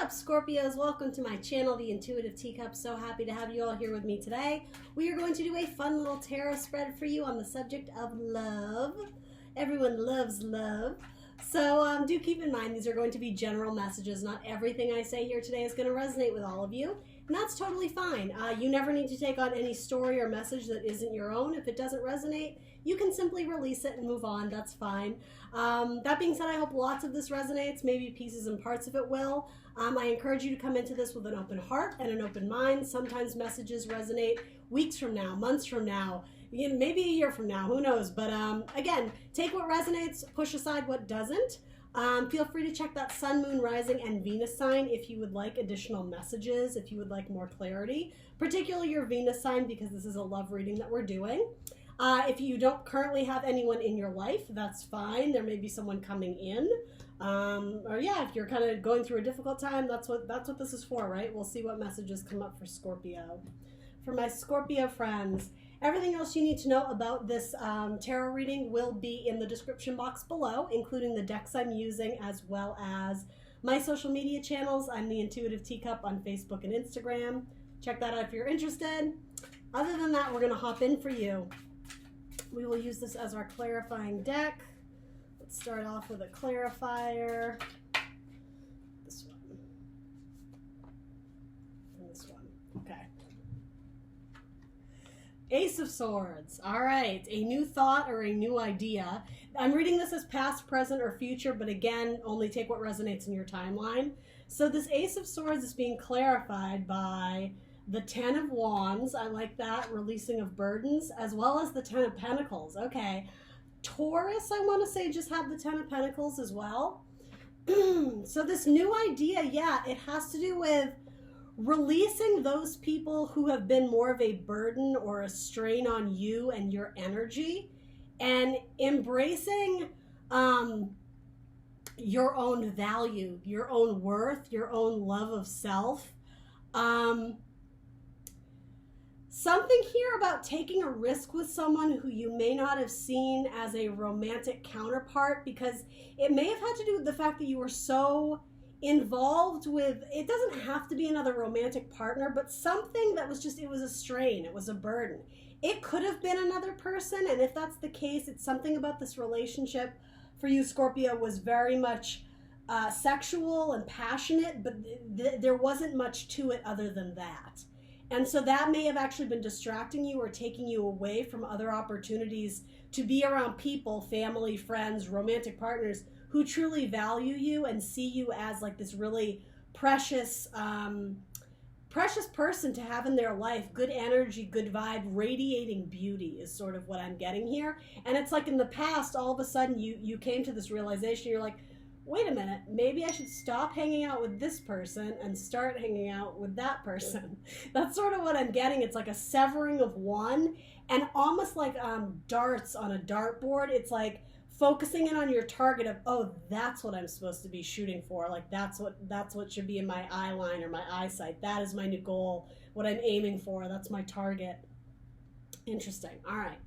up, Scorpios? Welcome to my channel, The Intuitive Teacup. So happy to have you all here with me today. We are going to do a fun little tarot spread for you on the subject of love. Everyone loves love. So do keep in mind these are going to be general messages. Not everything I say here today is going to resonate with all of you. And that's totally fine. You never need to take on any story or message that isn't your own. If it doesn't resonate, you can simply release it and move on. That's fine. That being said, I hope lots of this resonates. Maybe pieces and parts of it will. I encourage you to come into this with an open heart and an open mind. Sometimes messages resonate weeks from now, months from now, maybe a year from now, who knows. But again, take what resonates, push aside what doesn't. Feel free to check that Sun, Moon, Rising, and Venus sign if you would like additional messages, if you would like more clarity, particularly your Venus sign, because this is a love reading that we're doing. If you don't currently have anyone in your life, that's fine. There may be someone coming in. Or yeah, if you're kind of going through a difficult time, that's what this is for, right? We'll see what messages come up for Scorpio. For my Scorpio friends, everything else you need to know about this tarot reading will be in the description box below, including the decks I'm using as well as my social media channels. I'm the Intuitive Teacup on Facebook and Instagram. Check that out if you're interested. Other than that, we're going to hop in for you. We will use this as our clarifying deck. Let's start off with a clarifier. This one. And this one. Okay. Ace of Swords. All right. A new thought or a new idea. I'm reading this as past, present, or future, but again, only take what resonates in your timeline. So this Ace of Swords is being clarified by the Ten of Wands, I like that, releasing of burdens, as well as the Ten of Pentacles. Okay. Taurus, I want to say, just have the Ten of Pentacles as well. So this new idea, yeah, it has to do with releasing those people who have been more of a burden or a strain on you and your energy, and embracing your own value, your own worth, your own love of self. Something here about taking a risk with someone who you may not have seen as a romantic counterpart, because it may have had to do with the fact that you were so involved with, it doesn't have to be another romantic partner, but something that was just, it was a strain, it was a burden. It could have been another person, and if that's the case, it's something about this relationship for you, Scorpio, was very much sexual and passionate, but there wasn't much to it other than that. And so that may have actually been distracting you or taking you away from other opportunities to be around people, family, friends, romantic partners who truly value you and see you as like this really precious, precious person to have in their life. Good energy, good vibe, radiating beauty is sort of what I'm getting here. And it's like in the past, all of a sudden you came to this realization, you're like, wait a minute, maybe I should stop hanging out with this person and start hanging out with that person. That's sort of what I'm getting. It's like a severing of one, and almost like darts on a dartboard. It's like focusing in on your target of, oh, that's what I'm supposed to be shooting for. Like that's what should be in my eye line or my eyesight. That is my new goal, what I'm aiming for. That's my target. Interesting. All right.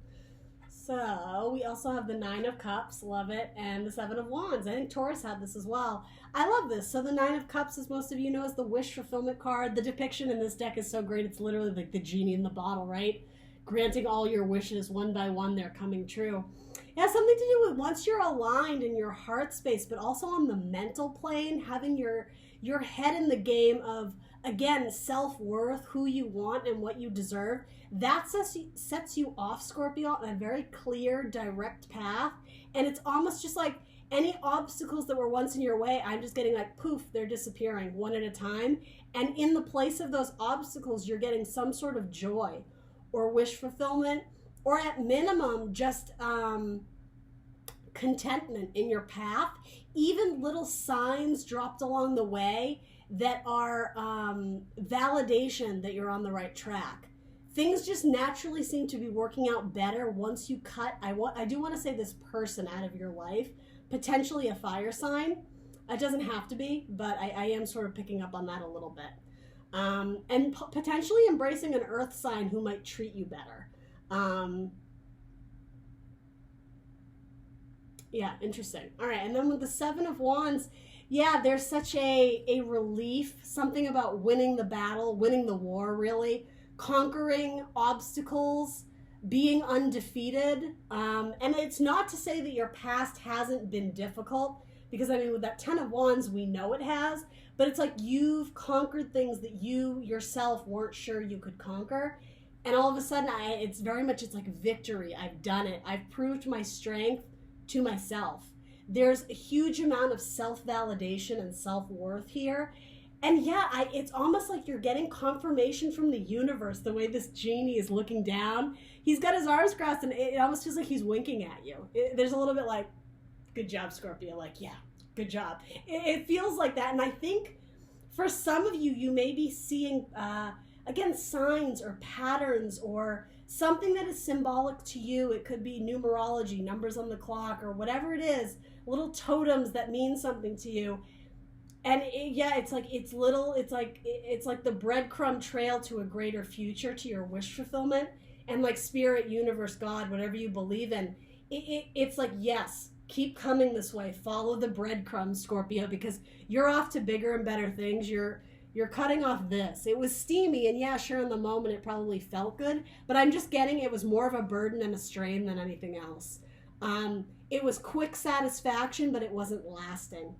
So we also have the Nine of Cups, love it, and the Seven of Wands. I think Taurus had this as well. I love this. So the Nine of Cups, as most of you know, is the wish fulfillment card. The depiction in this deck is so great. It's literally like the genie in the bottle, right? Granting all your wishes one by one, they're coming true. It has something to do with once you're aligned in your heart space, but also on the mental plane, having your head in the game of, again, self-worth, who you want and what you deserve. That sets you off, Scorpio, on a very clear, direct path. And it's almost just like any obstacles that were once in your way, I'm just getting like, poof, they're disappearing one at a time. And in the place of those obstacles, you're getting some sort of joy or wish fulfillment, or at minimum, just contentment in your path. Even little signs dropped along the way that are validation that you're on the right track. Things just naturally seem to be working out better once you cut, I do want to say, this person out of your life, potentially a fire sign. It doesn't have to be, but I am sort of picking up on that a little bit. And potentially embracing an earth sign who might treat you better. Yeah, interesting. All right, and then with the Seven of Wands, Yeah, there's such a relief, something about winning the battle, winning the war, really, conquering obstacles, being undefeated. And it's not to say that your past hasn't been difficult, because I mean, with that Ten of Wands, we know it has, but it's like you've conquered things that you yourself weren't sure you could conquer. And all of a sudden, it's very much, it's like victory. I've done it. I've proved my strength to myself. There's a huge amount of self-validation and self-worth here. And yeah, it's almost like you're getting confirmation from the universe, the way this genie is looking down. He's got his arms crossed, and it almost feels like he's winking at you. There's a little bit like, good job, Scorpio. Like, yeah, good job. It feels like that. And I think for some of you, you may be seeing, again, signs or patterns or something that is symbolic to you. It could be numerology, numbers on the clock, or whatever it is, little totems that mean something to you. And it's like it's like the breadcrumb trail to a greater future, to your wish fulfillment. And like spirit, universe, God, whatever you believe in, it's like, yes, keep coming this way. Follow the breadcrumbs, Scorpio, because you're off to bigger and better things. You're cutting off this. It was steamy, and yeah, sure, in the moment it probably felt good, but I'm just getting it was more of a burden and a strain than anything else. It was quick satisfaction, but it wasn't lasting.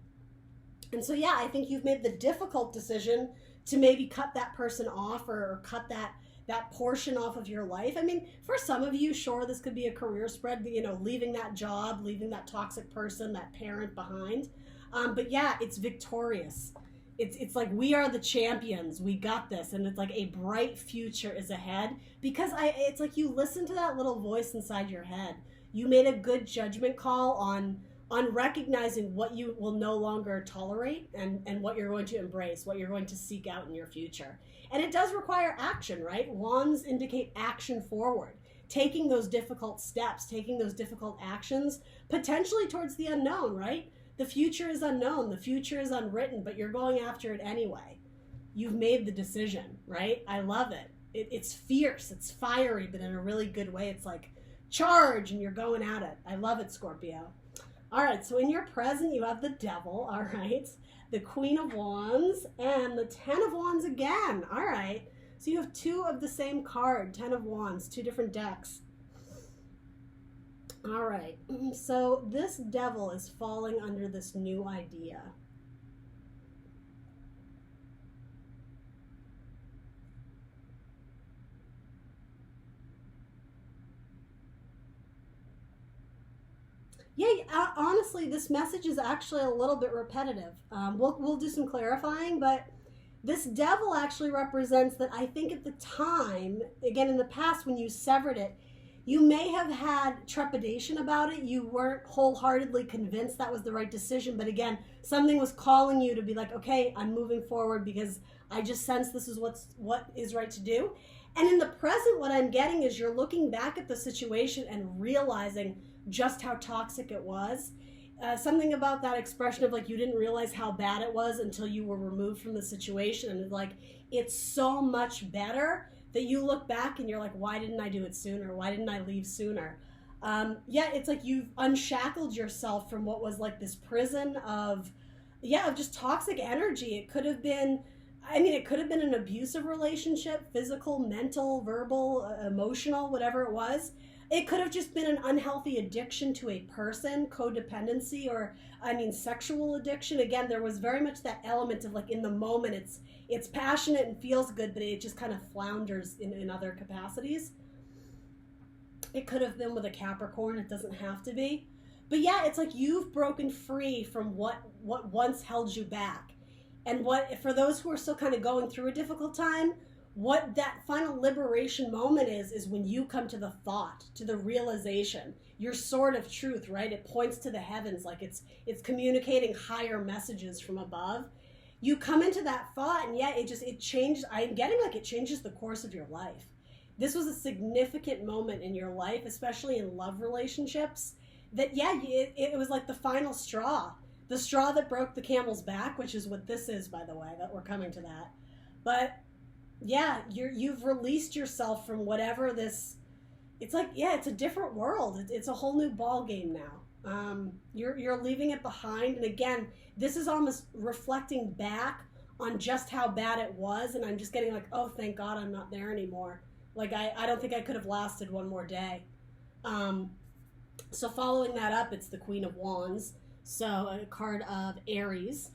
And so, yeah, I think you've made the difficult decision to maybe cut that person off, or cut that portion off of your life. I mean, for some of you, sure, this could be a career spread, leaving that job, leaving that toxic person, that parent behind. But yeah, it's victorious. It's like, we are the champions. We got this. And it's like a bright future is ahead, because it's like you listen to that little voice inside your head. You made a good judgment call on recognizing what you will no longer tolerate, and what you're going to embrace, what you're going to seek out in your future. And it does require action, right? Wands indicate action forward, taking those difficult steps, taking those difficult actions, potentially towards the unknown, right? The future is unknown, the future is unwritten, but you're going after it anyway. You've made the decision, right? I love it. It's fierce, it's fiery, but in a really good way. It's like charge, and you're going at it. I love it, Scorpio. All right, so in your present, you have the Devil, all right, the Queen of Wands, and the Ten of Wands again. All right, so you have two of the same card, Ten of Wands, two different decks. All right, so this Devil is falling under this new idea. Yeah, honestly, this message is actually a little bit repetitive. We'll do some clarifying, but this Devil actually represents that I think at the time, again, in the past, when you severed it, you may have had trepidation about it. You weren't wholeheartedly convinced that was the right decision. But again, something was calling you to be like, okay, I'm moving forward because I just sense this is what is right to do. And in the present, what I'm getting is you're looking back at the situation and realizing just how toxic it was. Something about that expression of like, you didn't realize how bad it was until you were removed from the situation. And like, it's so much better that you look back and you're like, why didn't I do it sooner? Why didn't I leave sooner? Yeah, it's like you've unshackled yourself from what was like this prison of just toxic energy. It could have been, it could have been an abusive relationship, physical, mental, verbal, emotional, whatever it was. It could have just been an unhealthy addiction to a person, codependency, or sexual addiction. Again, there was very much that element of like, in the moment, it's passionate and feels good, but it just kind of flounders in other capacities. It could have been with a Capricorn. It doesn't have to be. But yeah, it's like you've broken free from what once held you back. And what, for those who are still kind of going through a difficult time, what that final liberation moment is when you come to the thought, to the realization, your sword of truth, right? It points to the heavens, like it's communicating higher messages from above. You come into that thought, and yeah, it changed. I'm getting like it changes the course of your life. This was a significant moment in your life, especially in love relationships, that it was like the final straw. The straw that broke the camel's back, which is what this is, by the way, that we're coming to that. But yeah, you've released yourself from whatever this, it's like, yeah, it's a different world. It's a whole new ball game now. You're leaving it behind. And again, this is almost reflecting back on just how bad it was. And I'm just getting like, oh, thank God I'm not there anymore. Like, I don't think I could have lasted one more day. So following that up, it's the Queen of Wands. So a card of Aries.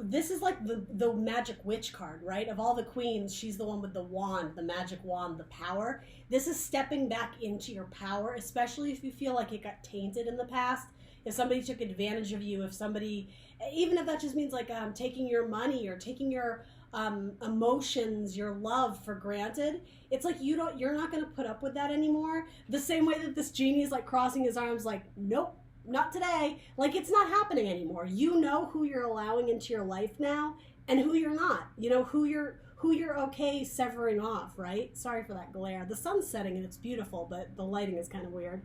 This is like the magic witch card, right? Of all the queens, she's the one with the wand, the magic wand, the power. This is stepping back into your power, especially if you feel like it got tainted in the past. If somebody took advantage of you, if somebody, even if that just means like taking your money or taking your emotions, your love for granted, it's like you're not going to put up with that anymore. The same way that this genie is like crossing his arms, like, nope. Not today. Like, it's not happening anymore. You know who you're allowing into your life now and who you're not. You know who you're okay severing off, right? Sorry for that glare. The sun's setting and it's beautiful, but the lighting is kind of weird.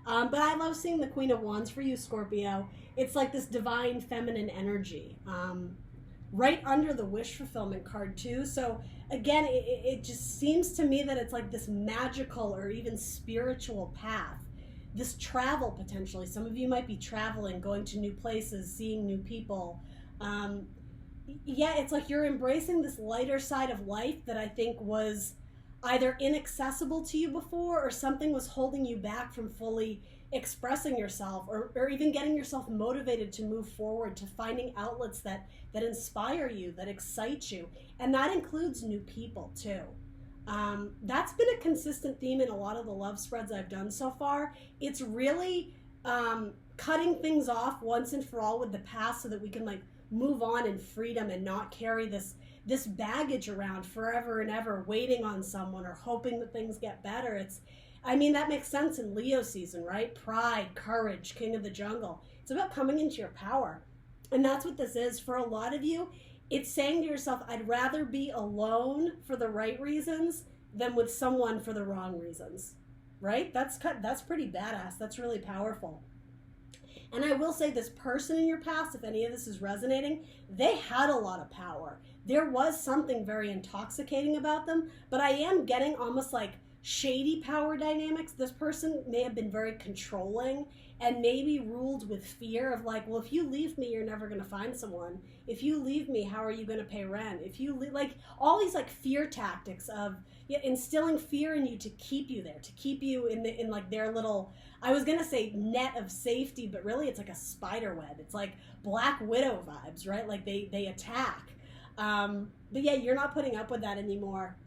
But I love seeing the Queen of Wands for you, Scorpio. It's like this divine feminine energy. Right under the wish fulfillment card too. So again, it just seems to me that it's like this magical or even spiritual path. This travel potentially. Some of you might be traveling, going to new places, seeing new people. Yeah, it's like you're embracing this lighter side of life that I think was either inaccessible to you before or something was holding you back from fully expressing yourself or even getting yourself motivated to move forward, to finding outlets that inspire you, that excite you. And that includes new people too. That's been a consistent theme in a lot of the love spreads I've done so far. It's really cutting things off once and for all with the past so that we can like move on in freedom and not carry this baggage around forever and ever, waiting on someone or hoping that things get better. That makes sense in Leo season, right? Pride, courage, king of the jungle. It's about coming into your power. And that's what this is. For a lot of you, it's saying to yourself, I'd rather be alone for the right reasons than with someone for the wrong reasons, right? That's pretty badass. That's really powerful. And I will say, this person in your past, if any of this is resonating, they had a lot of power. There was something very intoxicating about them, but I am getting almost like shady power dynamics. This person may have been very controlling and maybe ruled with fear of like, well, if you leave me, you're never going to find someone. If you leave me, how are you going to pay rent? If you like all these like fear tactics of instilling fear in you to keep you there, to keep you in like their little, I was going to say net of safety, but really it's like a spider web. It's like Black Widow vibes, right? Like they attack. But yeah, you're not putting up with that anymore.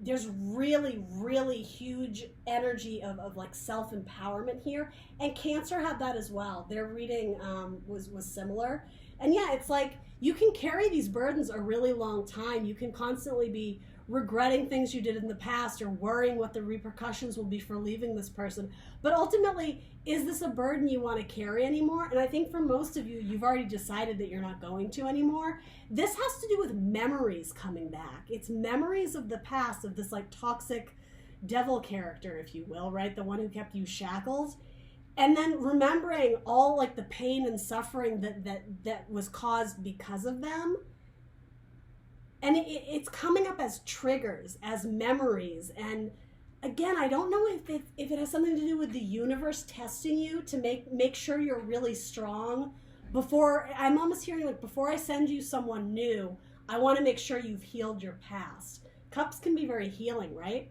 There's really, really huge energy of like self-empowerment here. And Cancer had that as well. Their reading was similar. And yeah, it's like you can carry these burdens a really long time. You can constantly be regretting things you did in the past or worrying what the repercussions will be for leaving this person. But ultimately, is this a burden you want to carry anymore? And I think for most of you, you've already decided that you're not going to anymore. This has to do with memories coming back. It's memories of the past, of this like toxic devil character, if you will, right? The one who kept you shackled. And then remembering all like the pain and suffering that was caused because of them. And it's coming up as triggers, as memories. And again, I don't know if it has something to do with the universe testing you to make sure you're really strong. I'm almost hearing like, before I send you someone new, I want to make sure you've healed your past. Cups can be very healing, right?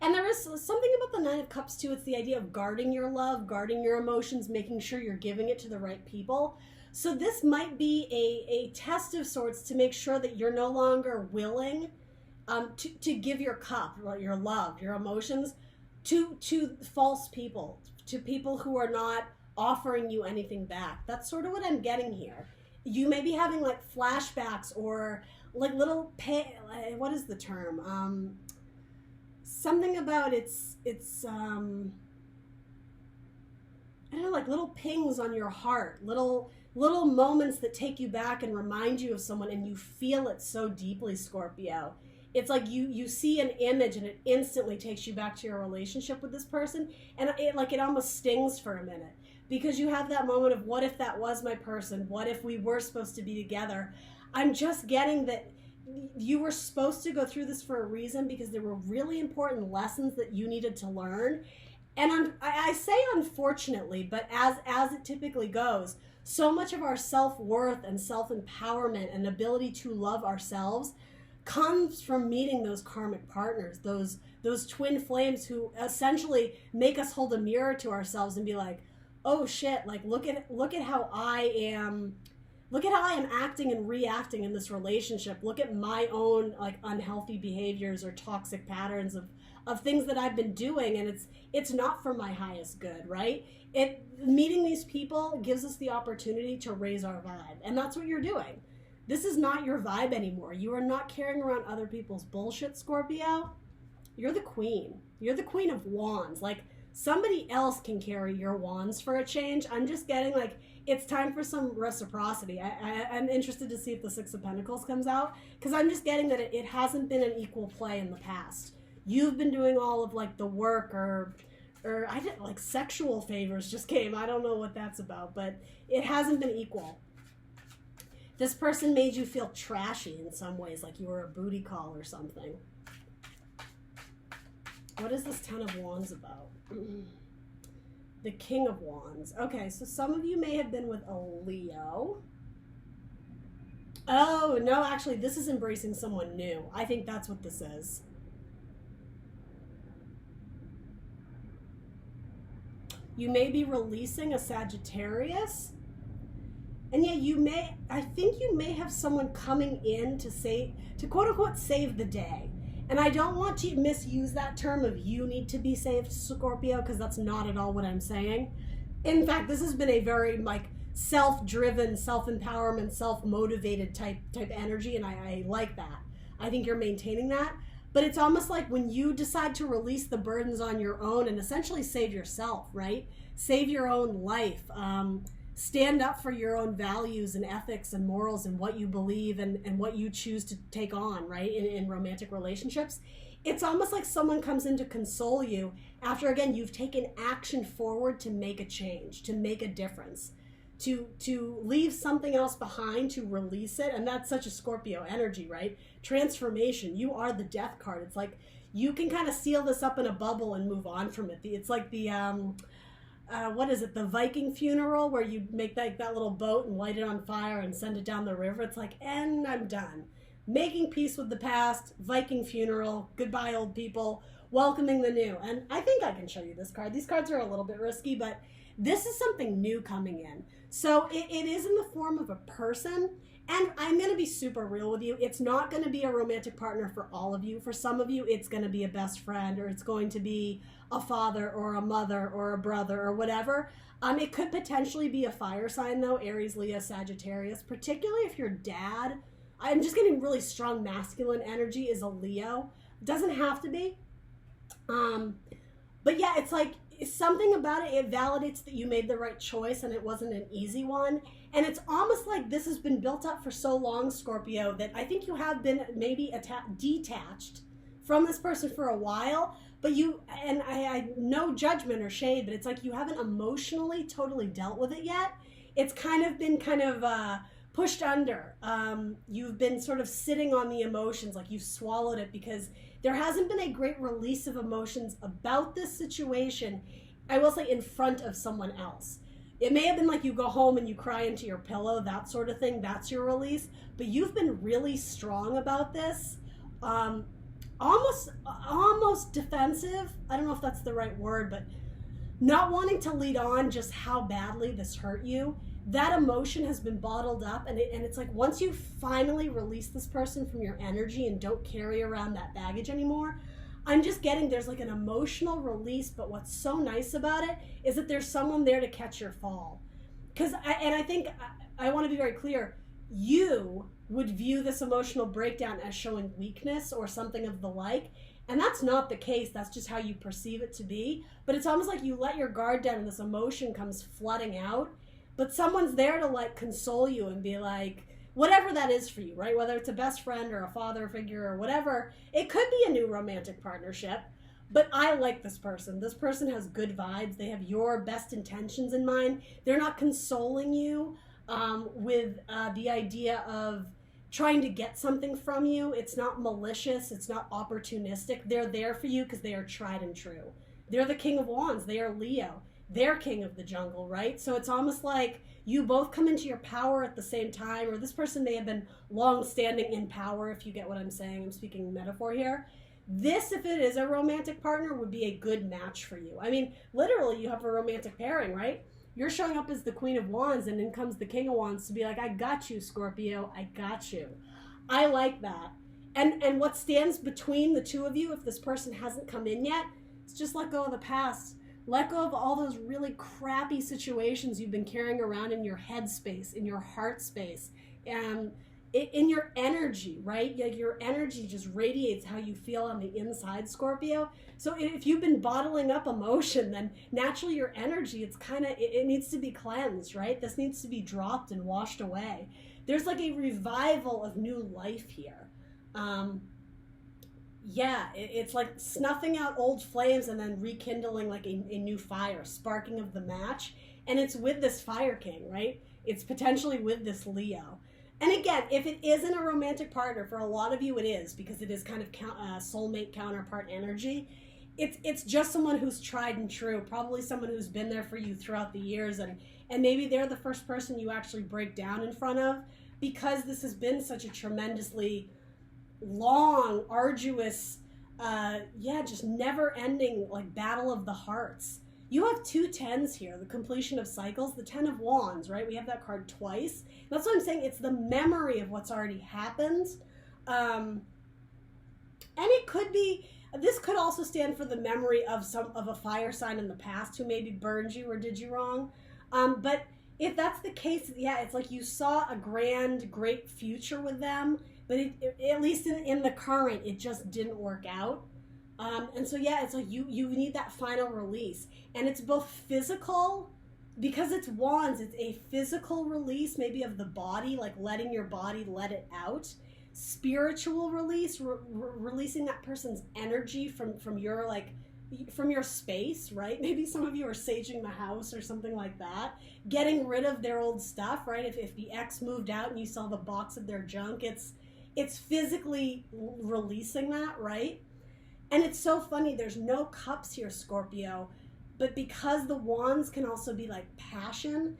And there is something about the Nine of Cups too. It's the idea of guarding your love, guarding your emotions, making sure you're giving it to the right people. So this might be a test of sorts to make sure that you're no longer willing to give your cup, your love, your emotions to false people, to people who are not offering you anything back. That's sort of what I'm getting here. You may be having like flashbacks or like little what is the term? Something about it's I don't know, like little pings on your heart, little moments that take you back and remind you of someone, and you feel it so deeply, Scorpio. It's like you see an image and it instantly takes you back to your relationship with this person, and it almost stings for a minute, because you have that moment of, what if that was my person? What if we were supposed to be together? I'm just getting that you were supposed to go through this for a reason, because there were really important lessons that you needed to learn. And I say unfortunately, but as it typically goes, so much of our self-worth and self-empowerment and ability to love ourselves comes from meeting those karmic partners, those twin flames who essentially make us hold a mirror to ourselves and be like, oh shit, like look at how I am acting and reacting in this relationship. Look at my own like unhealthy behaviors or toxic patterns of things that I've been doing, and it's not for my highest good, right? Meeting these people gives us the opportunity to raise our vibe, and that's what you're doing. This is not your vibe anymore. You are not carrying around other people's bullshit, Scorpio. You're the queen. You're the queen of wands. Like, somebody else can carry your wands for a change. I'm just getting, like, it's time for some reciprocity. I'm interested to see if the Six of Pentacles comes out, because I'm just getting that it hasn't been an equal play in the past. You've been doing all of, like, the work, or I did, like, sexual favors just came. I don't know what that's about, but it hasn't been equal. This person made you feel trashy in some ways, like you were a booty call or something. What is this Ten of Wands about? The King of Wands. Okay, so some of you may have been with a Leo. Oh, no, actually, this is embracing someone new. I think that's what this is. You may be releasing a Sagittarius. And yeah, I think you may have someone coming in to quote unquote save the day. And I don't want to misuse that term of you need to be saved, Scorpio, because that's not at all what I'm saying. In fact, this has been a very like self-driven, self-empowerment, self-motivated type energy, and I like that. I think you're maintaining that. But it's almost like when you decide to release the burdens on your own and essentially save yourself, right? Save your own life. Stand up for your own values and ethics and morals and what you believe and what you choose to take on, right, in romantic relationships. It's almost like someone comes in to console you after, again, you've taken action forward to make a change, to make a difference, to leave something else behind, to release it. And that's such a Scorpio energy, right? Transformation. You are the death card. It's like you can kind of seal this up in a bubble and move on from it. It's like the... what is it, the Viking funeral, where you make that little boat and light it on fire and send it down the river. It's like, and I'm done. Making peace with the past, Viking funeral, goodbye old people, welcoming the new. And I think I can show you this card. These cards are a little bit risky, but this is something new coming in. So it is in the form of a person. And I'm going to be super real with you. It's not going to be a romantic partner for all of you. For some of you, it's going to be a best friend, or it's going to be a father or a mother or a brother or whatever. It could potentially be a fire sign, though, Aries, Leo, Sagittarius, particularly if your dad, I'm just getting really strong masculine energy, is a Leo. It doesn't have to be. But yeah, it's like something about it. It validates that you made the right choice and it wasn't an easy one. And it's almost like this has been built up for so long, Scorpio, that I think you have been maybe detached from this person for a while. But I no judgment or shade, but it's like you haven't emotionally totally dealt with it yet. It's kind of been pushed under. You've been sort of sitting on the emotions, like you've swallowed it, because there hasn't been a great release of emotions about this situation, I will say, in front of someone else. It may have been like you go home and you cry into your pillow, that sort of thing. That's your release. But you've been really strong about this. Almost defensive. I don't know if that's the right word, but not wanting to lead on just how badly this hurt you. That emotion has been bottled up, and it's like once you finally release this person from your energy and don't carry around that baggage anymore, I'm just getting there's like an emotional release. But what's so nice about it is that there's someone there to catch your fall. I think I want to be very clear. You would view this emotional breakdown as showing weakness or something of the like, and that's not the case. That's just how you perceive it to be. But it's almost like you let your guard down and this emotion comes flooding out, but someone's there to like console you and be like, whatever that is for you, right? Whether it's a best friend or a father figure or whatever, it could be a new romantic partnership. But I like this person. This person has good vibes. They have your best intentions in mind. They're not consoling you with the idea of trying to get something from you. It's not malicious. It's not opportunistic. They're there for you because they are tried and true. They're the King of Wands. They are Leo. They're king of the jungle, right? So it's almost like you both come into your power at the same time, or this person may have been long standing in power, if you get what I'm saying. I'm speaking metaphor here. This, if it is a romantic partner, would be a good match for you. I mean, literally, you have a romantic pairing, right? You're showing up as the Queen of Wands, and in comes the King of Wands to be like, I got you, Scorpio. I got you. I like that. And what stands between the two of you, if this person hasn't come in yet, it's just let go of the past. Let go of all those really crappy situations you've been carrying around in your head space, in your heart space, and in your energy, right? Like your energy just radiates how you feel on the inside, Scorpio. So if you've been bottling up emotion, then naturally your energy, it needs to be cleansed, right? This needs to be dropped and washed away. There's like a revival of new life here. It's like snuffing out old flames and then rekindling like a new fire, sparking of the match. And it's with this Fire King, right? It's potentially with this Leo. And again, if it isn't a romantic partner, for a lot of you it is, because it is kind of soulmate counterpart energy. It's just someone who's tried and true, probably someone who's been there for you throughout the years, and maybe they're the first person you actually break down in front of, because this has been such a tremendously long, arduous, just never-ending like battle of the hearts. You have 2 10s here, the completion of cycles, the 10 of Wands, right? We have that card twice. That's what I'm saying. It's the memory of what's already happened. And it could be, this could also stand for the memory of a fire sign in the past who maybe burned you or did you wrong. But if that's the case, it's like you saw a grand, great future with them, but at least in the current, it just didn't work out. And so, it's like you need that final release. And it's both physical, because it's Wands, it's a physical release, maybe of the body, like letting your body let it out. Spiritual release, releasing that person's energy from your space, right? Maybe some of you are saging the house or something like that. Getting rid of their old stuff, right? If the ex moved out and you saw the box of their junk, it's physically releasing that, right? And it's so funny, there's no cups here, Scorpio, but because the Wands can also be like passion,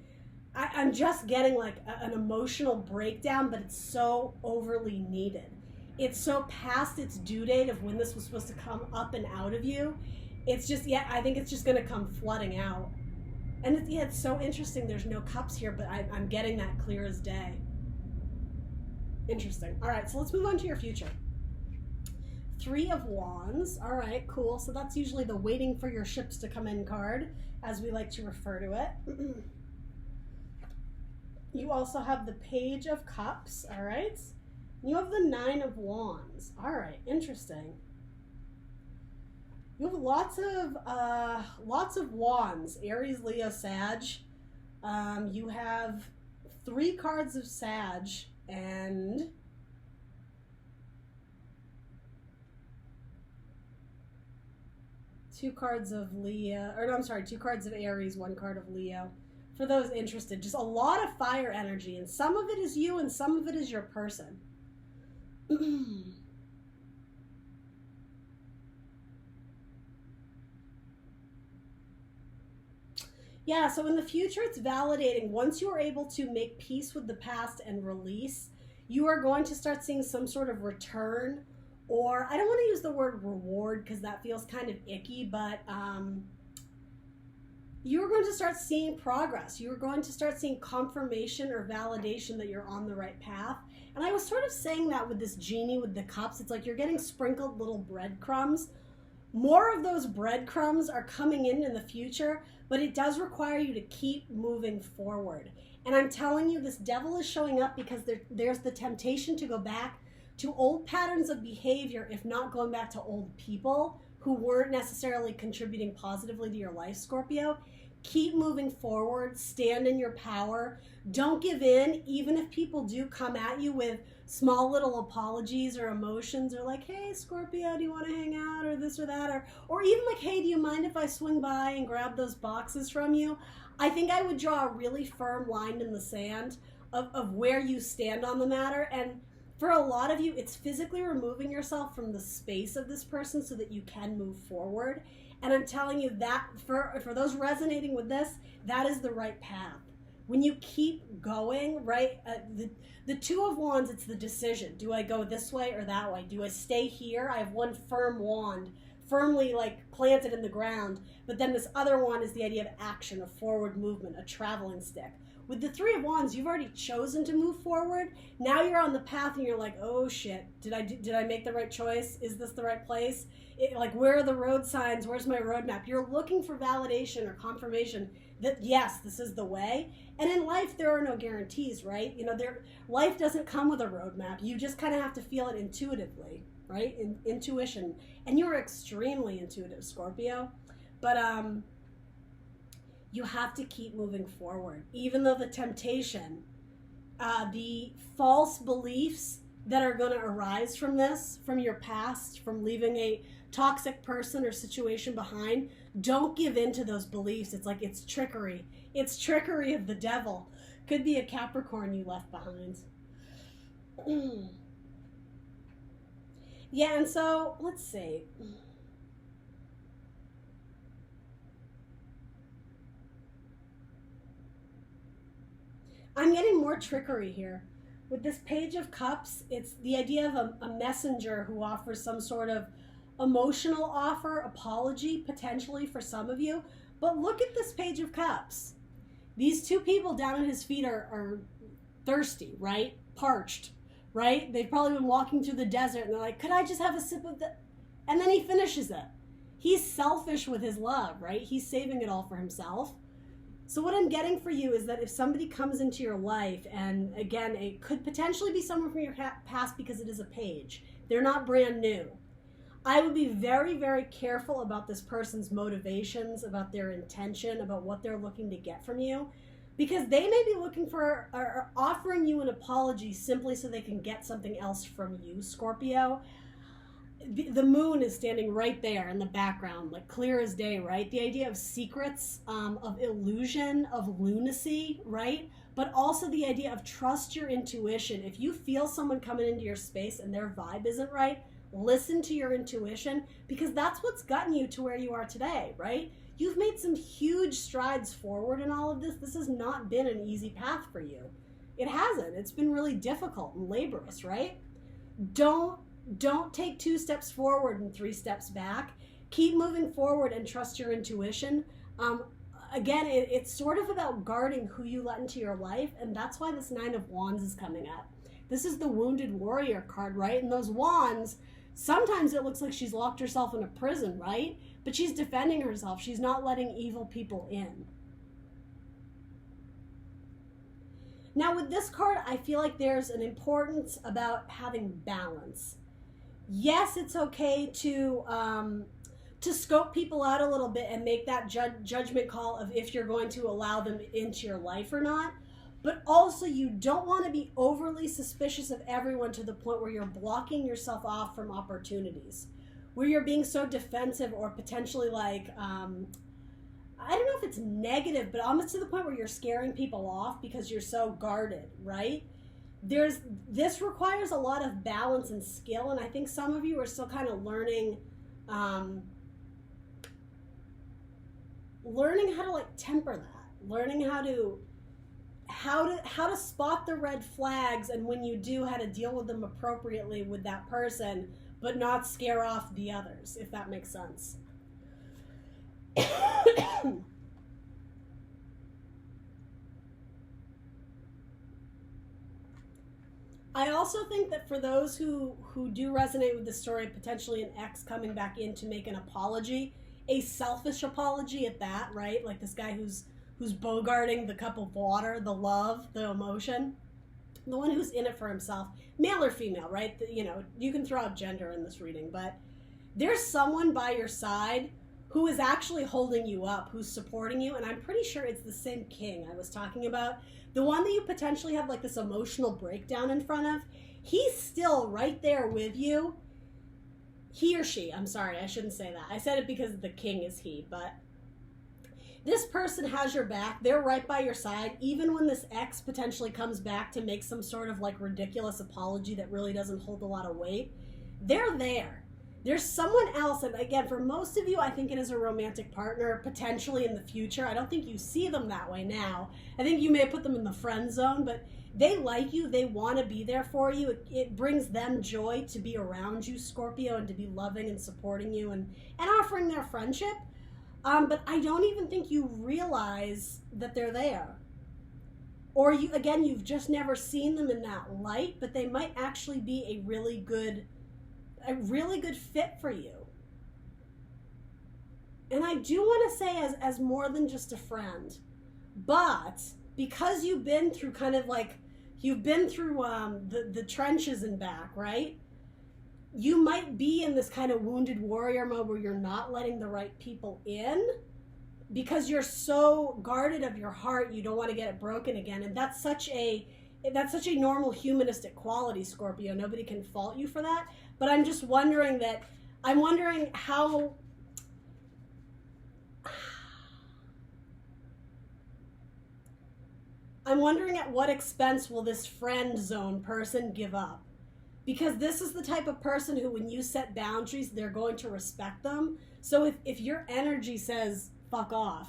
I'm just getting like an emotional breakdown, but it's so overly needed. It's so past its due date of when this was supposed to come up and out of you. It's just, I think it's just going to come flooding out. And it's so interesting there's no cups here, but I'm getting that clear as day. Interesting. All right, so let's move on to your future. 3 of Wands. All right, cool. So that's usually the waiting for your ships to come in card, as we like to refer to it. You also have the Page of Cups. All right. You have the 9 of Wands. All right, interesting. You have lots of Wands. Aries, Leo, Sag. You have 3 cards of Sag and 2 cards of Leo, 2 cards of Aries, 1 card of Leo. For those interested, just a lot of fire energy, and some of it is you and some of it is your person. So in the future, it's validating. Once you are able to make peace with the past and release, you are going to start seeing some sort of return, or I don't want to use the word reward because that feels kind of icky, but you're going to start seeing progress. You're going to start seeing confirmation or validation that you're on the right path. And I was sort of saying that with this genie with the cups. It's like you're getting sprinkled little breadcrumbs. More of those breadcrumbs are coming in the future, but it does require you to keep moving forward. And I'm telling you, this devil is showing up because there's the temptation to go back to old patterns of behavior, if not going back to old people who weren't necessarily contributing positively to your life, Scorpio. Keep moving forward, stand in your power. Don't give in, even if people do come at you with small little apologies or emotions, or like, hey, Scorpio, do you want to hang out, or this or that, or even like, hey, do you mind if I swing by and grab those boxes from you? I think I would draw a really firm line in the sand of where you stand on the matter. And for a lot of you, it's physically removing yourself from the space of this person so that you can move forward. And I'm telling you that for those resonating with this, that is the right path. When you keep going, right, the Two of Wands, it's the decision. Do I go this way or that way? Do I stay here? I have one firm wand, firmly like planted in the ground, but then this other wand is the idea of action, of forward movement, a traveling stick. With the Three of Wands, you've already chosen to move forward. Now you're on the path and you're like, oh shit, did I make the right choice? Is this the right place? Like, where are the road signs? Where's my roadmap? You're looking for validation or confirmation that, yes, this is the way. And in life, there are no guarantees, right? You know, life doesn't come with a roadmap. You just kind of have to feel it intuitively, right? Intuition. And you're extremely intuitive, Scorpio. But you have to keep moving forward. Even though the temptation, the false beliefs that are going to arise from this, from your past, from leaving a toxic person or situation behind, don't give in to those beliefs. It's like, it's trickery. It's trickery of the devil. Could be a Capricorn you left behind. Yeah, and so, let's see. I'm getting more trickery here. With this Page of Cups, it's the idea of a messenger who offers some sort of emotional offer, apology, potentially for some of you. But look at this Page of Cups. These two people down at his feet are thirsty, right? Parched, right? They've probably been walking through the desert and they're like, could I just have a sip of the... And then he finishes it. He's selfish with his love, right? He's saving it all for himself. So what I'm getting for you is that if somebody comes into your life, and again, it could potentially be someone from your past because it is a page. They're not brand new. I would be very, very careful about this person's motivations, about their intention, about what they're looking to get from you, because they may be looking for or offering you an apology simply so they can get something else from you, Scorpio. The moon is standing right there in the background, like clear as day, right? The idea of secrets, of illusion, of lunacy, right? But also the idea of trust your intuition. If you feel someone coming into your space and their vibe isn't right, listen to your intuition, because that's what's gotten you to where you are today, right? You've made some huge strides forward in all of this. This has not been an easy path for you. It hasn't. It's been really difficult and laborious, right? Don't take 2 steps forward and 3 steps back. Keep moving forward and trust your intuition. Again, it's sort of about guarding who you let into your life, and that's why this 9 of Wands is coming up. This is the Wounded Warrior card, right? And those wands, sometimes it looks like she's locked herself in a prison, right? But she's defending herself. She's not letting evil people in. Now with this card, I feel like there's an importance about having balance. Yes, it's okay to scope people out a little bit and make that judgment call of if you're going to allow them into your life or not. But also, you don't want to be overly suspicious of everyone to the point where you're blocking yourself off from opportunities, where you're being so defensive or potentially like, I don't know if it's negative, but almost to the point where you're scaring people off because you're so guarded, right? This requires a lot of balance and skill, and I think some of you are still kind of learning how to like temper that, learning how to spot the red flags, and when you do, how to deal with them appropriately with that person, but not scare off the others, if that makes sense. I also think that for those who do resonate with the story, potentially an ex coming back in to make an apology, a selfish apology at that, right? Like this guy who's bogarting the cup of water, the love, the emotion, the one who's in it for himself, male or female, right? You know, you can throw out gender in this reading, but there's someone by your side who is actually holding you up, who's supporting you, and I'm pretty sure it's the same king I was talking about. The one that you potentially have like this emotional breakdown in front of, he's still right there with you. He or she, I'm sorry, I shouldn't say that. I said it because the king is he, but this person has your back. They're right by your side. Even when this ex potentially comes back to make some sort of like ridiculous apology that really doesn't hold a lot of weight, they're there. There's someone else, and again, for most of you, I think it is a romantic partner, potentially in the future. I don't think you see them that way now. I think you may put them in the friend zone, but they like you. They want to be there for you. It brings them joy to be around you, Scorpio, and to be loving and supporting you and offering their friendship. But I don't even think you realize that they're there. Or you've just never seen them in that light, but they might actually be a really good fit for you. And I do want to say as more than just a friend, but because you've been through the trenches and back, right? You might be in this kind of wounded warrior mode where you're not letting the right people in because you're so guarded of your heart, you don't want to get it broken again. And that's such a normal humanistic quality, Scorpio. Nobody can fault you for that. But I'm just wondering how I'm wondering at what expense will this friend zone person give up? Because this is the type of person who, when you set boundaries, they're going to respect them. So if your energy says, fuck off,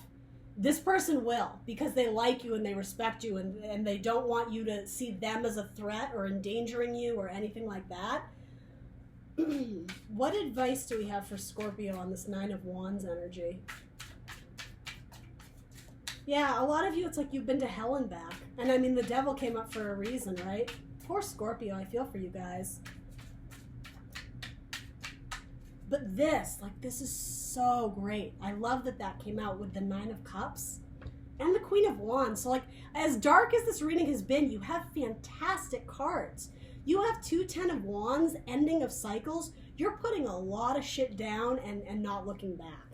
this person will, because they like you and they respect you and they don't want you to see them as a threat or endangering you or anything like that. What advice do we have for Scorpio on this 9 of Wands energy? Yeah, a lot of you, it's like you've been to hell and back. And I mean, the devil came up for a reason, right? Poor Scorpio, I feel for you guys. But this is so great. I love that came out with the 9 of Cups and the Queen of Wands. So as dark as this reading has been, you have fantastic cards. You have 2 10 of Wands, ending of cycles. You're putting a lot of shit down and not looking back.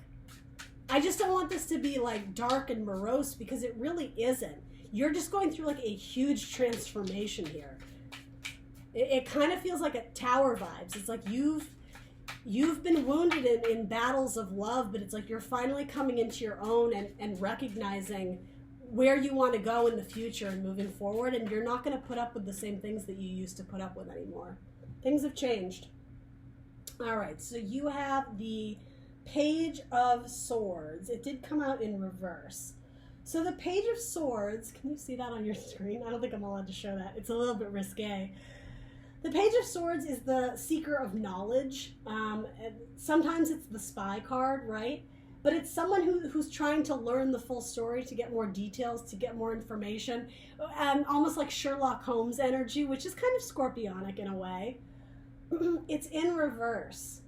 I just don't want this to be dark and morose, because it really isn't. You're just going through a huge transformation here. It kind of feels like a Tower vibes. It's like you've been wounded in battles of love, but it's like you're finally coming into your own and recognizing where you want to go in the future and moving forward, and you're not going to put up with the same things that you used to put up with anymore. Things have changed. All right, so you have the Page of Swords. It did come out in reverse. So the Page of Swords, can you see that on your screen? I don't think I'm allowed to show that. It's a little bit risque. The Page of Swords is the seeker of knowledge. Sometimes it's the spy card, right? But it's someone who's trying to learn the full story, to get more details, to get more information, almost like Sherlock Holmes energy, which is kind of Scorpionic in a way. It's in reverse.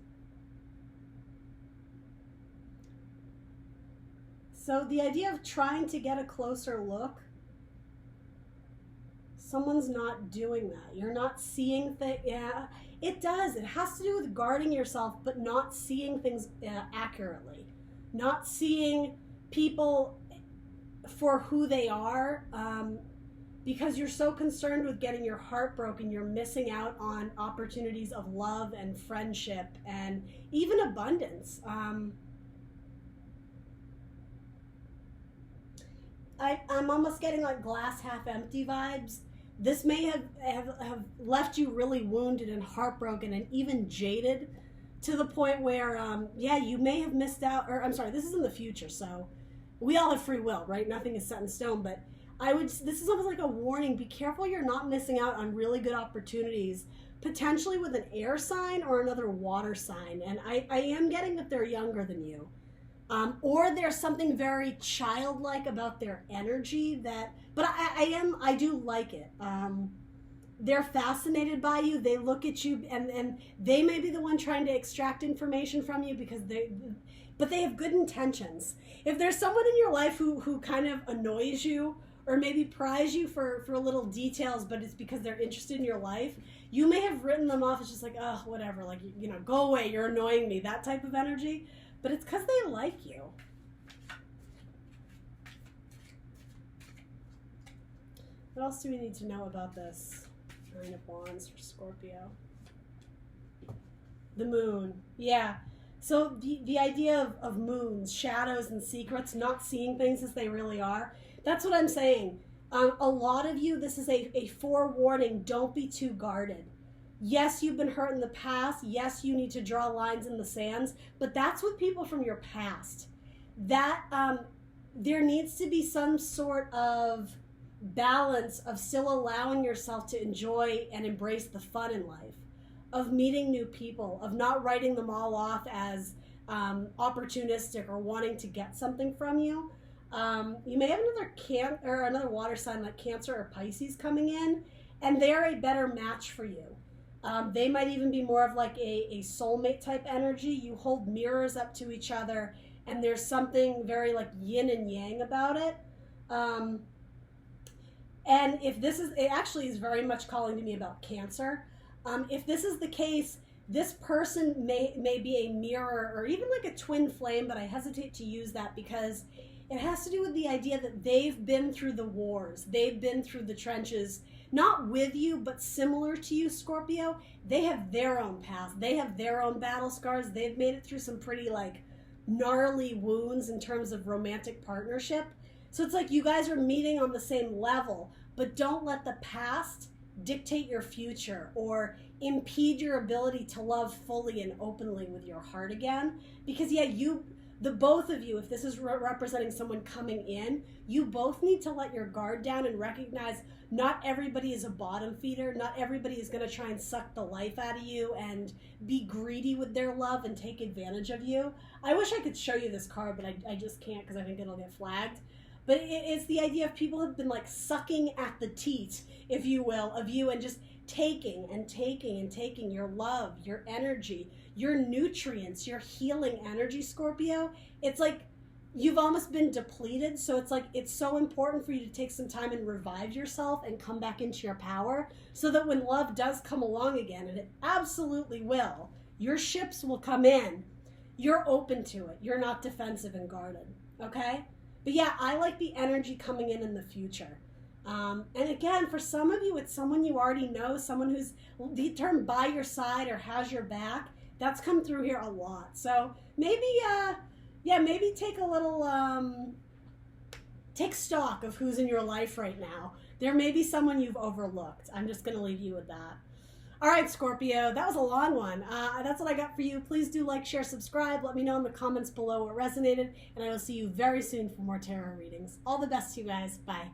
So the idea of trying to get a closer look, someone's not doing that. You're not seeing things. Yeah, it does. It has to do with guarding yourself, but not seeing things accurately. Not seeing people for who they are, because you're so concerned with getting your heart broken, you're missing out on opportunities of love and friendship and even abundance. I'm almost getting glass half empty vibes. This may have left you really wounded and heartbroken and even jaded, to the point where, you may have missed out, or I'm sorry, this is in the future, so we all have free will, right? Nothing is set in stone, but this is almost like a warning. Be careful you're not missing out on really good opportunities, potentially with an air sign or another water sign. And I am getting that they're younger than you. Or there's something very childlike about their energy but I do like it. They're fascinated by you. They look at you and they may be the one trying to extract information from you but they have good intentions. If there's someone in your life who kind of annoys you or maybe pries you for little details, but it's because they're interested in your life, you may have written them off as just oh, whatever, go away, you're annoying me, that type of energy. But it's because they like you. What else do we need to know about this 9 of Wands for Scorpio? The moon. Yeah. So the idea of moons, shadows, and secrets, not seeing things as they really are. That's what I'm saying. A lot of you, this is a forewarning. Don't be too guarded. Yes, you've been hurt in the past. Yes, you need to draw lines in the sands, but that's with people from your past. That there needs to be some sort of balance of still allowing yourself to enjoy and embrace the fun in life, of meeting new people, of not writing them all off as opportunistic or wanting to get something from you. You may have another water sign like Cancer or Pisces coming in, and they're a better match for you. They might even be more of like a soulmate type energy. You hold mirrors up to each other, and there's something very like yin and yang about it. And if this is, it actually is very much calling to me about Cancer. If this is the case, this person may be a mirror or even like a twin flame, but I hesitate to use that because it has to do with the idea that they've been through the wars. They've been through the trenches, not with you, but similar to you, Scorpio. They have their own past. They have their own battle scars. They've made it through some pretty like gnarly wounds in terms of romantic partnership. So it's like you guys are meeting on the same level, but don't let the past dictate your future or impede your ability to love fully and openly with your heart again. Because yeah, the both of you, if this is representing someone coming in, you both need to let your guard down and recognize not everybody is a bottom feeder. Not everybody is going to try and suck the life out of you and be greedy with their love and take advantage of you. I wish I could show you this card, but I just can't because I think it'll get flagged. But it's the idea of people have been like sucking at the teat, if you will, of you and just taking and taking and taking your love, your energy, your nutrients, your healing energy, Scorpio. It's like you've almost been depleted. So it's like it's so important for you to take some time and revive yourself and come back into your power so that when love does come along again, and it absolutely will, your ships will come in. You're open to it. You're not defensive and guarded. Okay? But yeah, I like the energy coming in the future. And again, for some of you, it's someone you already know, someone who's the term by your side or has your back. That's come through here a lot. So maybe, maybe take a little, take stock of who's in your life right now. There may be someone you've overlooked. I'm just going to leave you with that. All right, Scorpio, that was a long one. That's what I got for you. Please do like, share, subscribe. Let me know in the comments below what resonated, and I will see you very soon for more tarot readings. All the best to you guys. Bye.